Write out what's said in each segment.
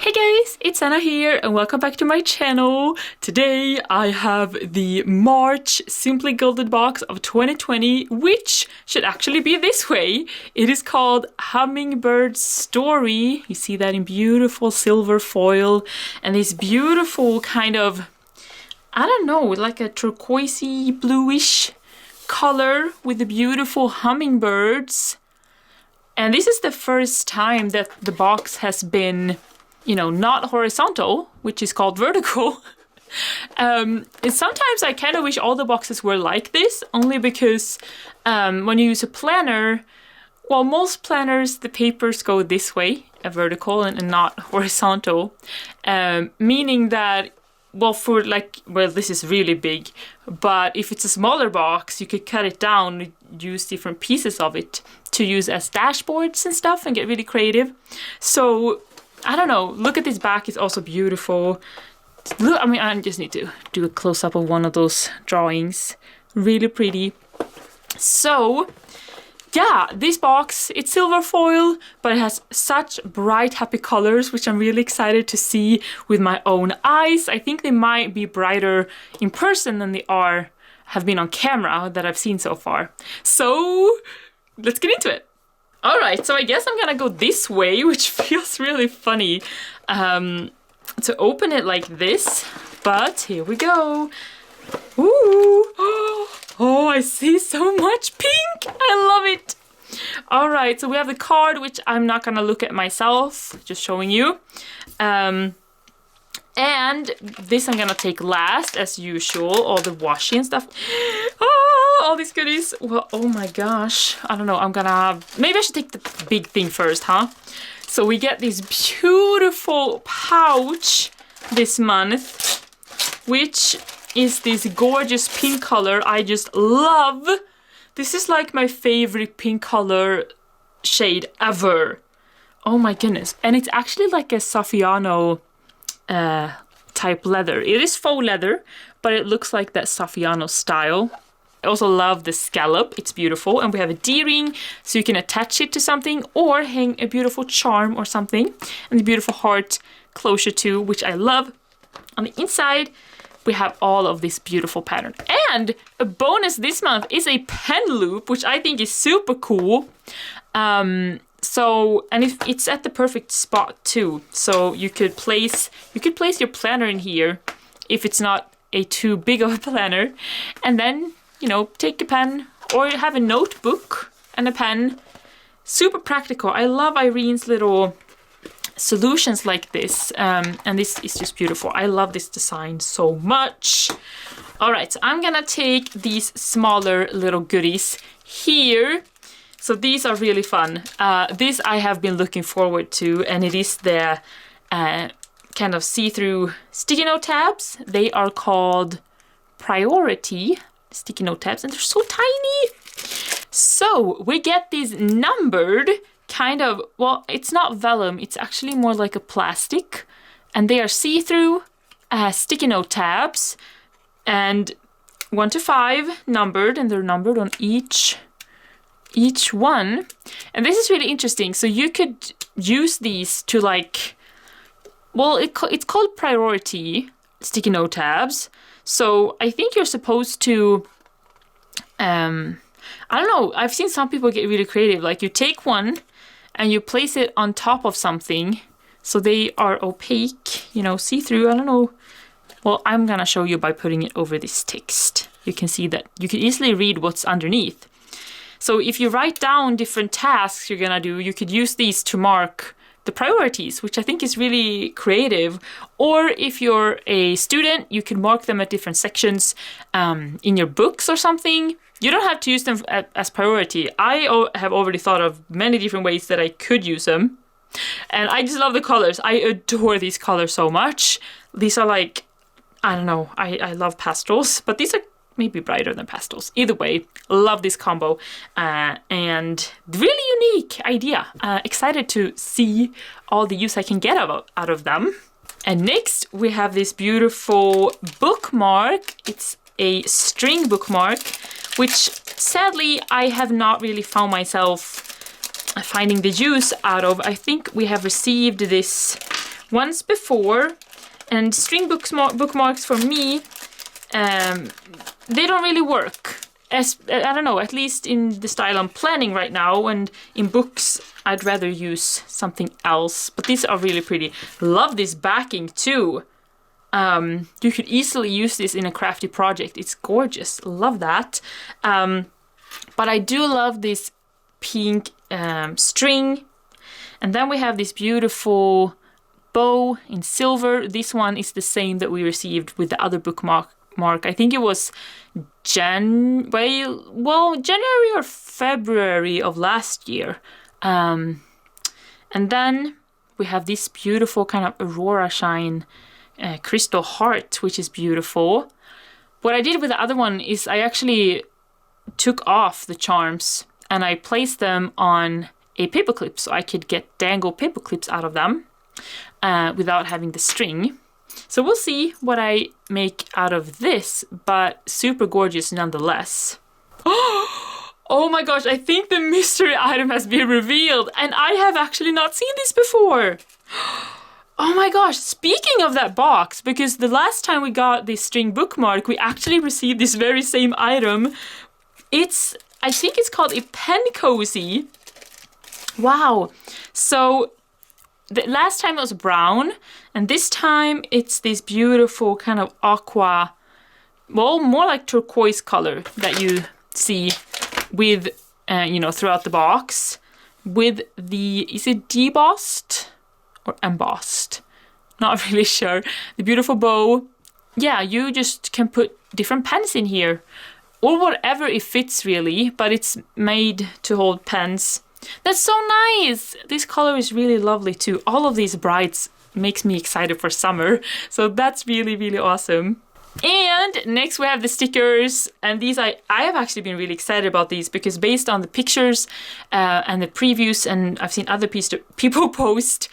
Hey guys, it's Anna here and welcome back to my channel. Today I have the March Simply Gilded box of 2020, which should actually be this way. It is called Hummingbird Story. You see that in beautiful silver foil and this beautiful kind of, I don't know, like a turquoisey bluish color with the beautiful hummingbirds. And this is the first time that the box has been, you know, not horizontal, which is called vertical. And sometimes I kind of wish all the boxes were like this, only because when you use a planner, well, most planners, the papers go this way, vertical and not horizontal, meaning that, well, for like, well, this is really big, but if it's a smaller box, you could cut it down, use different pieces of it to use as dashboards and stuff and get really creative. So I don't know, look at this back, it's also beautiful. Look, I mean, I just need to do a close-up of one of those drawings. Really pretty. So yeah, this box, it's silver foil, but it has such bright, happy colors, which I'm really excited to see with my own eyes. I think they might be brighter in person than they have been on camera that I've seen so far. So let's get into it. All right, so I guess I'm gonna go this way, which feels really funny to open it like this, but here we go. Ooh, oh, I see so much pink. I love it. All right, so we have the card, which I'm not gonna look at myself, just showing you. And this I'm gonna take last, as usual, all the washi and stuff. Oh, all these goodies. Well, oh my gosh. I don't know, maybe I should take the big thing first, huh? So we get this beautiful pouch this month, which is this gorgeous pink color I just love. This is like my favorite pink color shade ever. Oh my goodness. And it's actually like a Saffiano type leather. It is faux leather, but it looks like that Saffiano style. I also love the scallop, it's beautiful. And we have a D-ring, so you can attach it to something or hang a beautiful charm or something. And the beautiful heart closure too, which I love. On the inside, we have all of this beautiful pattern. And a bonus this month is a pen loop, which I think is super cool. So, and it's at the perfect spot too. So you could place your planner in here if it's not a too big of a planner. And then, you know, take a pen or have a notebook and a pen. Super practical. I love Irene's little solutions like this. And this is just beautiful. I love this design so much. All right, so I'm gonna take these smaller little goodies here. So these are really fun. This I have been looking forward to, and it is the kind of see-through sticky note tabs. They are called Priority sticky note tabs, and they're so tiny. So we get these numbered kind of, well, it's not vellum, it's actually more like a plastic, and they are see-through sticky note tabs, and 1 to 5 numbered, and they're numbered on each one. And this is really interesting. So you could use these to, like, well, it's called Priority sticky note tabs. So I think you're supposed to, I don't know, I've seen some people get really creative. Like you take one and you place it on top of something so they are opaque, you know, see-through. I don't know. Well, I'm gonna show you by putting it over this text. You can see that you can easily read what's underneath. So if you write down different tasks you're gonna do, you could use these to mark the priorities, which I think is really creative. Or if you're a student, you can mark them at different sections in your books or something. You don't have to use them as priority. I have already thought of many different ways that I could use them. And I just love the colors. I adore these colors so much. These are like, I don't know, I love pastels, but these are maybe brighter than pastels. Either way, love this combo. And really unique idea. Excited to see all the use I can get out of them. And next we have this beautiful bookmark. It's a string bookmark, which sadly I have not really found myself finding the use out of. I think we have received this once before, and string bookmarks for me, they don't really work. As I don't know, at least in the style I'm planning right now, and in books I'd rather use something else. But these are really pretty. Love this backing too. You could easily use this in a crafty project. It's gorgeous. Love that. But I do love this pink string. And then we have this beautiful bow in silver. This one is the same that we received with the other bookmark. I think it was January or February of last year. And then we have this beautiful kind of Aurora Shine crystal heart, which is beautiful. What I did with the other one is I actually took off the charms and I placed them on a paperclip so I could get dangle paper clips out of them without having the string. So we'll see what I make out of this, but super gorgeous nonetheless. Oh my gosh, I think the mystery item has been revealed, and I have actually not seen this before. Oh my gosh, speaking of that box, because the last time we got this string bookmark, we actually received this very same item. I think it's called a pen cozy. Wow. So the last time it was brown, and this time it's this beautiful kind of aqua, well, more like turquoise color that you see with, throughout the box. With the, is it debossed or embossed? Not really sure. The beautiful bow. Yeah, you just can put different pens in here, or whatever it fits really, but it's made to hold pens. That's so nice! This color is really lovely too. All of these brights makes me excited for summer, so that's really, really awesome. And next we have the stickers, and these I have actually been really excited about these because based on the pictures and the previews, and I've seen other people post,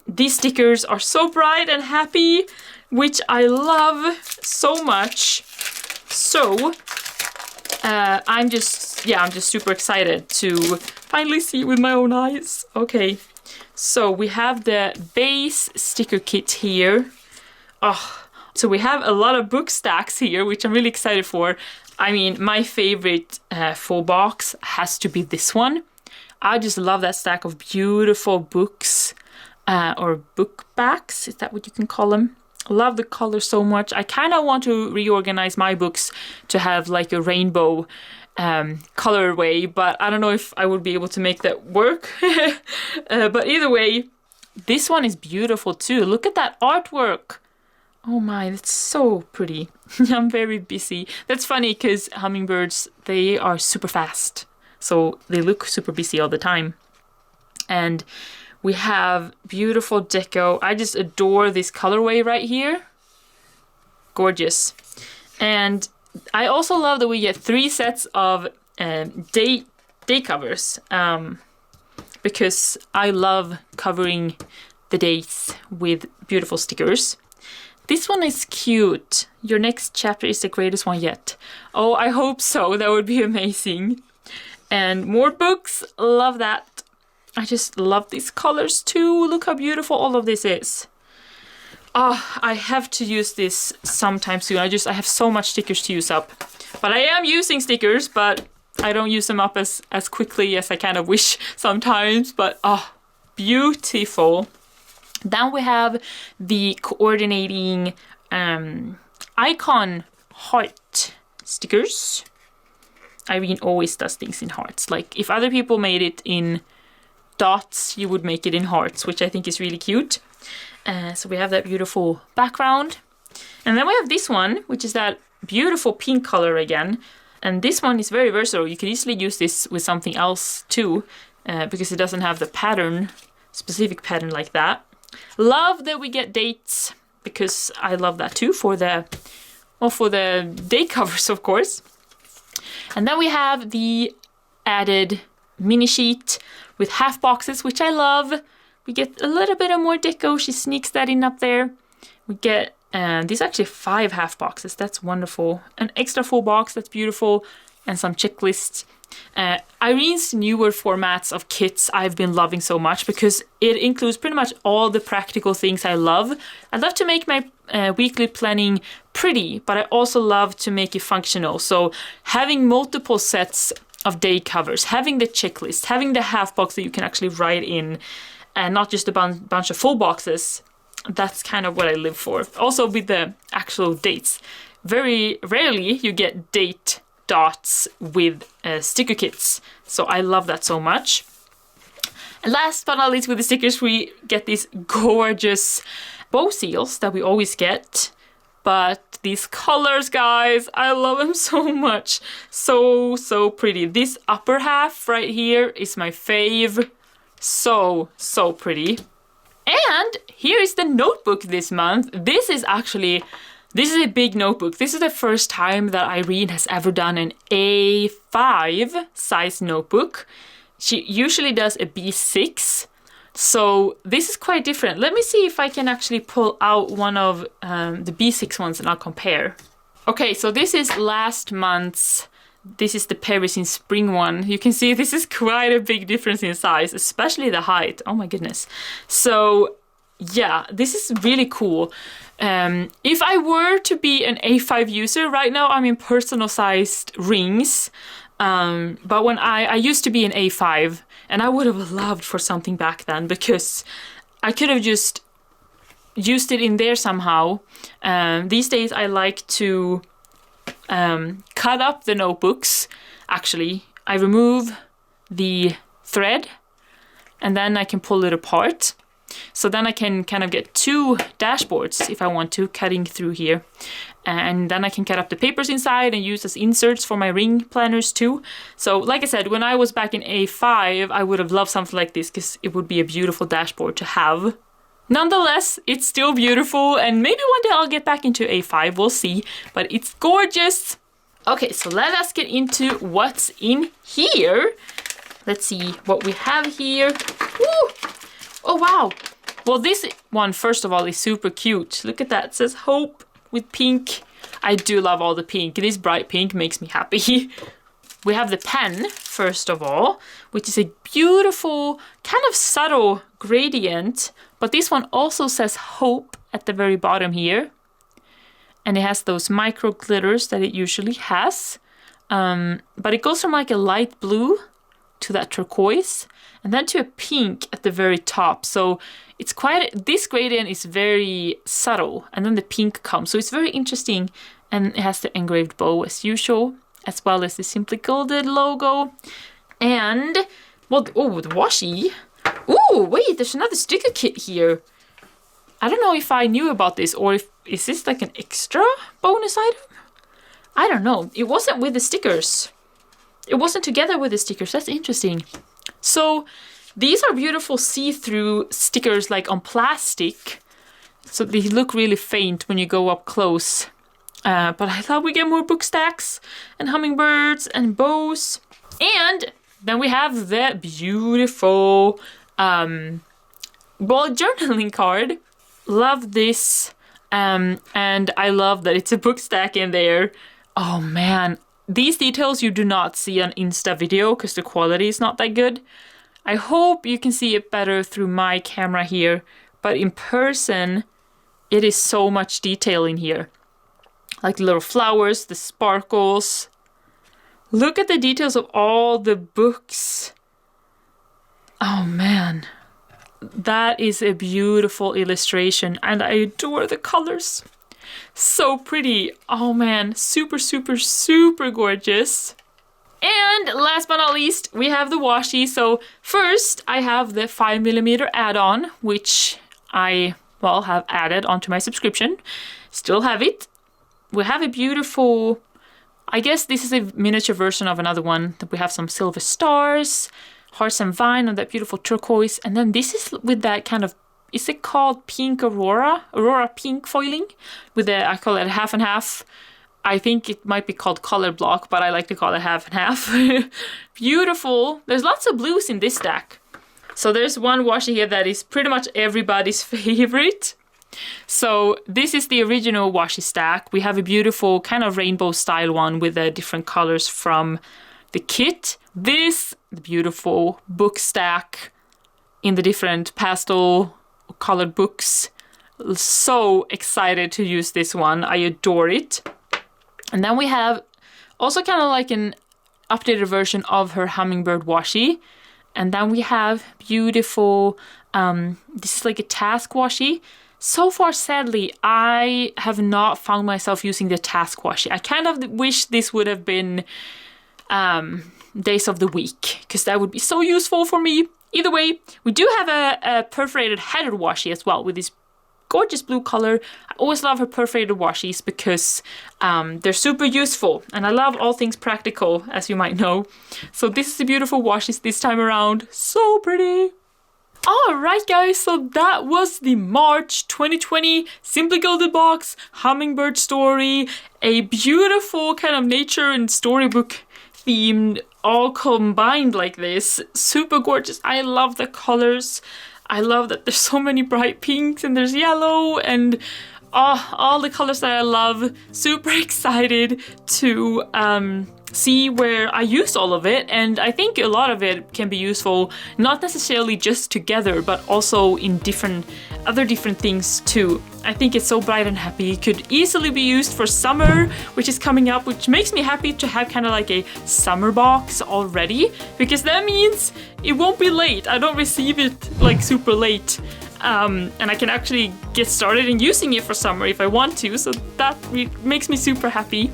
these stickers are so bright and happy, which I love so much. So I'm just super excited to finally see it with my own eyes. Okay, so we have the base sticker kit here. So we have a lot of book stacks here, which I'm really excited for. I mean, my favorite full box has to be this one. I just love that stack of beautiful books, or book backs, is that what you can call them? I love the color so much. I kind of want to reorganize my books to have like a rainbow colorway, but I don't know if I would be able to make that work. But either way, this one is beautiful too. Look at that artwork. Oh my, that's so pretty. I'm very busy. That's funny because hummingbirds, they are super fast. So they look super busy all the time. And we have beautiful deco. I just adore this colorway right here. Gorgeous. And I also love that we get 3 sets of day covers. Because I love covering the days with beautiful stickers. This one is cute. Your next chapter is the greatest one yet. Oh, I hope so. That would be amazing. And more books. Love that. I just love these colors too. Look how beautiful all of this is. I have to use this sometime soon. I have so much stickers to use up. But I am using stickers, but I don't use them up as quickly as I kind of wish sometimes. But beautiful. Then we have the coordinating icon heart stickers. Irene always does things in hearts. Like if other people made it in dots, you would make it in hearts, which I think is really cute. So we have that beautiful background. And then we have this one, which is that beautiful pink color again. And this one is very versatile. You can easily use this with something else too, because it doesn't have the specific pattern like that. Love that we get dates, because I love that too for the day covers, of course. And then we have the added mini sheet with half boxes, which I love. We get a little bit of more deco. She sneaks that in up there. We get these actually 5 half boxes. That's wonderful. An extra full box. That's beautiful. And some checklists. Irene's newer formats of kits I've been loving so much because it includes pretty much all the practical things I love. I love to make my weekly planning pretty, but I also love to make it functional. So having multiple sets of day covers, having the checklist, having the half box that you can actually write in, and not just a bunch of full boxes. That's kind of what I live for. Also with the actual dates. Very rarely you get date dots with sticker kits. So I love that so much. And last but not least with the stickers, we get these gorgeous bow seals that we always get. But these colors, guys, I love them so much. So, so pretty. This upper half right here is my fave. So, so pretty. And here is the notebook this month. This is a big notebook. This is the first time that Irene has ever done an A5 size notebook. She usually does a B6. So this is quite different. Let me see if I can actually pull out one of the B6 ones and I'll compare. Okay, so this is last month's. This is the Paris in spring one. You can see this is quite a big difference in size, especially the height. Oh my goodness. So yeah, this is really cool. If I were to be an A5 user, right now I'm in personal sized rings. But when I used to be an A5, and I would have loved for something back then because I could have just used it in there somehow. These days I like to cut up the notebooks. Actually, I remove the thread and then I can pull it apart. So then I can kind of get two dashboards if I want to, cutting through here. And then I can cut up the papers inside and use as inserts for my ring planners too. So like I said, when I was back in A5, I would have loved something like this because it would be a beautiful dashboard to have. Nonetheless, it's still beautiful and maybe one day I'll get back into A5, we'll see. But it's gorgeous. Okay, so let us get into what's in here. Let's see what we have here. Woo! Oh wow! Well, this one, first of all, is super cute. Look at that, it says hope with pink. I do love all the pink. This bright pink makes me happy. We have the pen, first of all, which is a beautiful, kind of subtle gradient. But this one also says hope at the very bottom here. And it has those micro glitters that it usually has. But it goes from like a light blue to that turquoise and then to a pink at the very top. So it's quite, this gradient is very subtle and then the pink comes. So it's very interesting and it has the engraved bow as usual, as well as the Simply Gilded logo. And, well, oh, the washi. Oh, wait, there's another sticker kit here. I don't know if I knew about this or if, is this like an extra bonus item? I don't know. It wasn't with the stickers. It wasn't together with the stickers. That's interesting. So these are beautiful see-through stickers like on plastic. So they look really faint when you go up close. But I thought we get more book stacks and hummingbirds and bows. And then we have the beautiful journaling card. Love this. And I love that it's a book stack in there. Oh man. These details you do not see on Insta video because the quality is not that good. I hope you can see it better through my camera here, but in person, it is so much detail in here. Like the little flowers, the sparkles. Look at the details of all the books. Oh man, that is a beautiful illustration and I adore the colors. So pretty. Oh man, super, super, super gorgeous. And last but not least, we have the washi. So first I have the 5mm add-on, which I, well, have added onto my subscription. Still have it. We have a beautiful, I guess this is a miniature version of another one. That we have some silver stars, hearts and vine on that beautiful turquoise. And then this is with that kind of, is it called pink aurora? Aurora pink foiling with the, I call it half and half. I think it might be called color block, but I like to call it half and half. Beautiful. There's lots of blues in this stack. So there's one washi here that is pretty much everybody's favorite. So this is the original washi stack. We have a beautiful kind of rainbow style one with the different colors from the kit. this, the beautiful book stack in the different pastel colored books. So excited to use this one. I adore it. And then we have also kind of like an updated version of her Hummingbird washi. And then we have beautiful, this is like a task washi. So far, sadly, I have not found myself using the task washi. I kind of wish this would have been days of the week, because that would be so useful for me. Either way, we do have a perforated headed washi as well with this gorgeous blue color. I always love her perforated washis because they're super useful, and I love all things practical, as you might know. So this is the beautiful washis this time around. So pretty. Alright guys, so that was the March 2020 Simply Gilded box, Hummingbird story, a beautiful kind of nature and storybook themed, all combined like this. Super gorgeous. I love the colors. I love that there's so many bright pinks and there's yellow and all the colors that I love. Super excited to see where I use all of it, and I think a lot of it can be useful not necessarily just together but also in other different things too. I think it's so bright and happy. It could easily be used for summer, which is coming up, which makes me happy to have kind of like a summer box already, because that means it won't be late. I don't receive it like super late, and I can actually get started in using it for summer if I want to, so that makes me super happy.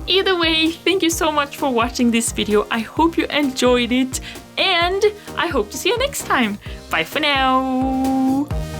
Either way, thank you so much for watching this video. I hope you enjoyed it, and I hope to see you next time. Bye for now!